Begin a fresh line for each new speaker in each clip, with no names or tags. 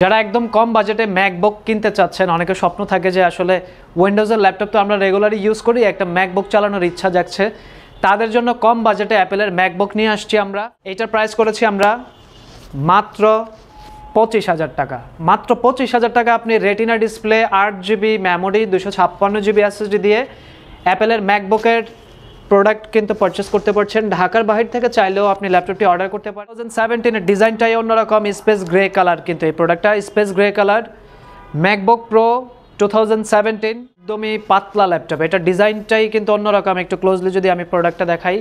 যারা একদম কম বাজেটে ম্যাকবুক কিনতে চাচ্ছেন, অনেকের স্বপ্ন থাকে যে আসলে উইন্ডোজের ল্যাপটপ তো আমরা রেগুলারই ইউজ করি, একটা ম্যাকবুক চালানোর ইচ্ছা জাগছে, তাদের জন্য কম বাজেটে অ্যাপেলের ম্যাকবুক নিয়ে আসছি আমরা। এটার প্রাইস করেছি আমরা মাত্র 25,000 টাকা। মাত্র 25,000 টাকা আপনি retina display, 8GB memory, 256GB SSD দিয়ে অ্যাপেলের ম্যাকবুকের প্রোডাক্ট কিন্তু পারচেস করতে পারছেন। ঢাকার বাহির থেকে চাইলেও আপনি ল্যাপটপটি অর্ডার করতে পারেন। 2017-এর ডিজাইনটাই অন্যরকম, স্পেস গ্রে কালার, কিন্তু এই প্রোডাক্টটা space grey colour. MacBook Pro 2017, একদমই পাতলা ল্যাপটপ। এটা ডিজাইনটাই কিন্তু অন্যরকম। একটু ক্লোজলি যদি আমি প্রোডাক্টটা দেখাই,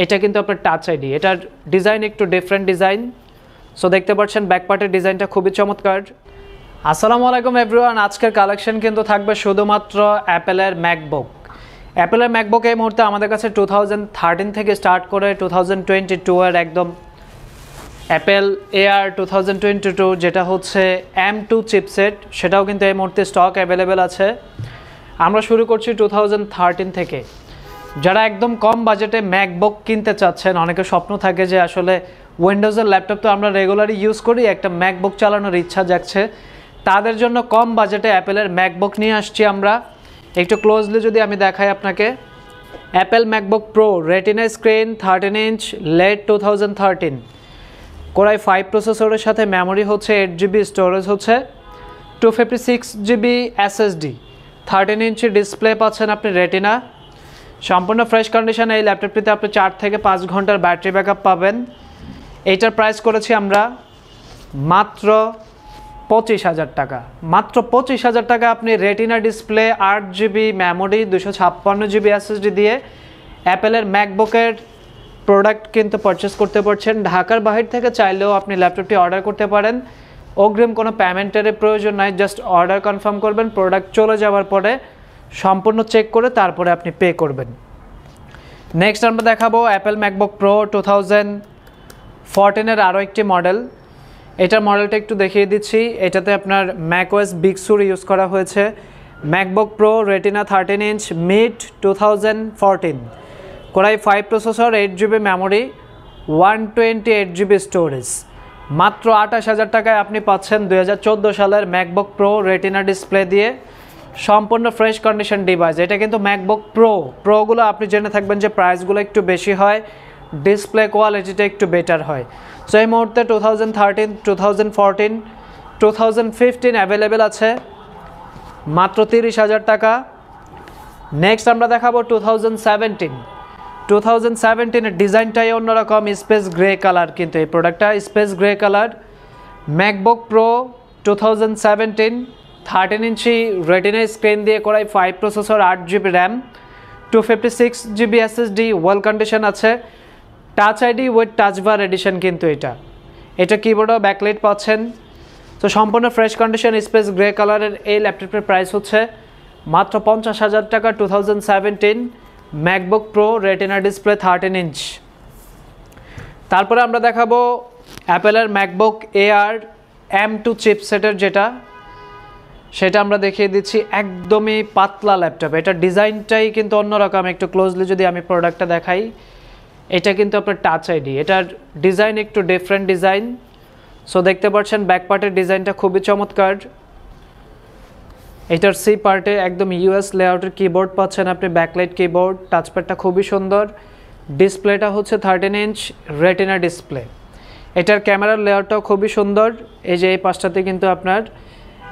এটা কিন্তু আপনার টাচ আইডি, এটার ডিজাইন একটু ডিফারেন্ট ডিজাইন। সো দেখতে পাচ্ছেন ব্যাক পার্টের ডিজাইনটা খুবই চমৎকার। আসসালামু আলাইকুম এভরিওয়ান, আজকের কালেকশন কিন্তু থাকবে শুধুমাত্র অ্যাপেলের ম্যাকবুক। অ্যাপেলের ম্যাকবুক এই মুহূর্তে আমাদের কাছে 2013 থেকে স্টার্ট করে 2022-এর একদম অ্যাপেল এআর 2022, যেটা হচ্ছে M2 চিপসেট, সেটাও কিন্তু এই মুহূর্তে স্টক অ্যাভেলেবেল আছে। আমরা শুরু করছি 2013 থেকে। যারা একদম কম বাজেটে ম্যাকবুক কিনতে চাচ্ছেন, অনেকের স্বপ্ন থাকে যে আসলে উইন্ডোজের ল্যাপটপ তো আমরা রেগুলারই ইউজ করি, একটা ম্যাকবুক চালানোর ইচ্ছা জাগছে, তাদের জন্য কম বাজেটে অ্যাপেলের ম্যাকবুক নিয়ে আসছি আমরা। একটু ক্লোজলি যদি আমি দেখাই আপনাকে, Apple MacBook Pro Retina screen, 13 inch, late 2013, core i 5 প্রসেসরের সাথে মেমোরি হচ্ছে 8GB, স্টোরেজ হচ্ছে 256GB এসএসডি, 13 ইঞ্চি ডিসপ্লে পাচ্ছেন আপনি রেটিনা। সম্পূর্ণ ফ্রেশ কন্ডিশনে এই ল্যাপটপটিতে আপনি 4 থেকে 5 ঘন্টার ব্যাটারি ব্যাকআপ পাবেন। এইটার প্রাইস করেছি আমরা মাত্র 25,000 টাকা। মাত্র 25,000 টাকা আপনি retina display, 8GB memory, 256GB SSD দিয়ে অ্যাপেলের ম্যাকবুকের প্রোডাক্ট কিন্তু পারচেস করতে পারছেন। ঢাকার বাহির থেকে চাইলেও আপনি ল্যাপটপটি অর্ডার করতে পারেন। অগ্রিম কোনো পেমেন্টের প্রয়োজন নাই, জাস্ট অর্ডার কনফার্ম করবেন, প্রোডাক্ট চলে যাওয়ার পরে সম্পূর্ণ চেক করে তারপরে আপনি পে করবেন। নেক্সট আমরা দেখাবো অ্যাপেল ম্যাকবুক প্রো 2014-এর আরও একটি মডেল। এটার মডেলটা একটু দেখিয়ে দিচ্ছি। এটাতে আপনার ম্যাকওএস বিগ সুর ইউজ করা হয়েছে। MacBook Pro retina 13 inch, mid 2014, core i 5 processor, 8GB memory, 128GB storage. মাত্র 28,000 টাকায় আপনি পাচ্ছেন 2014 সালের ম্যাকবুক প্রো রেটিনা ডিসপ্লে দিয়ে সম্পূর্ণ ফ্রেশ কন্ডিশন ডিভাইস। এটা কিন্তু ম্যাকবুক প্রোগুলো আপনি জেনে থাকবেন যে প্রাইসগুলো একটু বেশি হয়, ডিসপ্লে কোয়ালিটিটা একটু বেটার হয়। সো এই মুহূর্তে 2013, 2014, 2015 অ্যাভেলেবেল আছে মাত্র 30,000 টাকা। নেক্সট আমরা দেখাবো 2017-এর ডিজাইনটাই অন্যরকম, স্পেস গ্রে কালার, কিন্তু এই প্রোডাক্টটা space grey colour. MacBook Pro 2017, 13 inch retina screen দিয়ে core i 5 processor, 8GB RAM, 256GB SSD, well condition আছে। Touch ID with touch bar edition, কিন্তু এটা কিবোর্ডও ব্যাকলাইট পাচ্ছেন। তো সম্পূর্ণ ফ্রেশ কন্ডিশন স্পেস গ্রে কালারের এই ল্যাপটপের প্রাইস হচ্ছে মাত্র 50,000 টাকা। 2017 MacBook Pro retina display 13 inch. তারপরে আমরা দেখাবো অ্যাপেলের ম্যাকবুক এআর M2 চিপসেটের সেটা আমরা দেখিয়ে দিচ্ছি। একদমই পাতলা ল্যাপটপ, এটা ডিজাইনটাই কিন্তু অন্যরকম। একটু ক্লোজলি যদি আমি প্রোডাক্টটা দেখাই, এটা কিন্তু আপনার টাচ আইডি, এটার ডিজাইন একটু ডিফারেন্ট ডিজাইন। সো দেখতে পাচ্ছেন ব্যাক পার্টের ডিজাইনটা খুবই চমৎকার। এটার সি পার্টে একদম ইউএস লেআউটের কিবোর্ড পাচ্ছেন আপনি, ব্যাকলাইট কিবোর্ড, টাচপ্যাডটা খুবই সুন্দর। ডিসপ্লেটা হচ্ছে 13 ইঞ্চ রেটিনা ডিসপ্লে। এটার ক্যামেরার লেআউটটাও খুবই সুন্দর। এই যে এই পাশটাতে কিন্তু আপনার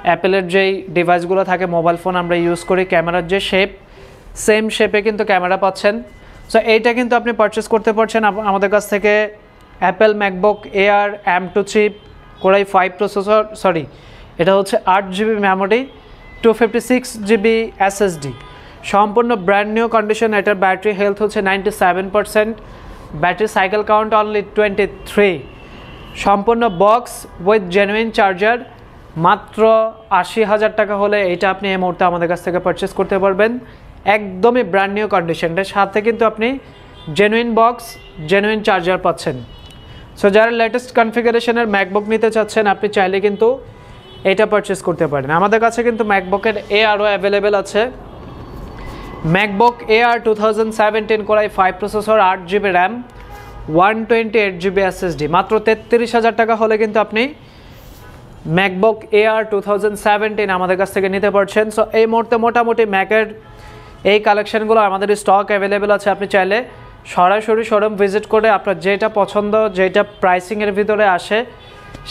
অ্যাপেলের যেই ডিভাইসগুলো থাকে, মোবাইল ফোন আমরা ইউজ করি, ক্যামেরার যে শেপ, সেম শেপে কিন্তু ক্যামেরা পাচ্ছেন। সো এইটা কিন্তু আপনি পারচেস করতে পারছেন আমাদের কাছ থেকে। Apple MacBook Air M2 chip, core i 5 processor, এটা হচ্ছে 8GB মেমোরি, 256GB এসএসডি, সম্পূর্ণ ব্র্যান্ড নিউ কন্ডিশন। এটার ব্যাটারি হেলথ হচ্ছে 97%, ব্যাটারি সাইকেল কাউন্ট অনলি 23, সম্পূর্ণ বক্স উইথ জেনুইন চার্জার। মাত্র 80,000 টাকা হলে এটা আপনি এই মুহূর্তে আমাদের কাছ থেকে পারচেস করতে পারবেন। একদমই ব্র্যান্ড নিউ কন্ডিশনটার সাথে কিন্তু আপনি জেনুইন বক্স, জেনুইন চার্জার পাচ্ছেন। সো যারা লেটেস্ট কনফিগারেশনের ম্যাকবুক নিতে চাচ্ছেন, আপনি চাইলে কিন্তু এটা পারচেস করতে পারেন। আমাদের কাছে কিন্তু ম্যাকবুকের এআরও অ্যাভেলেবেল আছে। MacBook AR 2017 core i 5 processor, 8GB RAM, 128GB SSD, মাত্র 33,000 টাকা হলে কিন্তু আপনি ম্যাকবুক এয়ার 2017 আমাদের কাছ থেকে নিতে পারছেন। সো এই মুহূর্তে মোটামুটি ম্যাকের এই কালেকশানগুলো আমাদের স্টক অ্যাভেলেবেল আছে। আপনি চাইলে সরাসরি শোরুম ভিজিট করে আপনার যেটা পছন্দ, যেটা প্রাইসিংয়ের ভিতরে আসে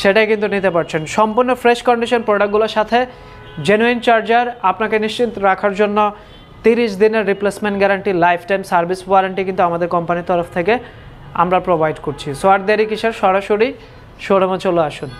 সেটাই কিন্তু নিতে পারছেন। সম্পূর্ণ ফ্রেশ কন্ডিশন প্রোডাক্টগুলোর সাথে জেনুইন চার্জার, আপনাকে নিশ্চিন্ত রাখার জন্য 30 দিনের replacement guarantee, life time service warranty কিন্তু আমাদের কোম্পানির তরফ থেকে আমরা প্রোভাইড করছি। সো আর দেরি কিসের, সরাসরি শোরুমে চলে আসুন।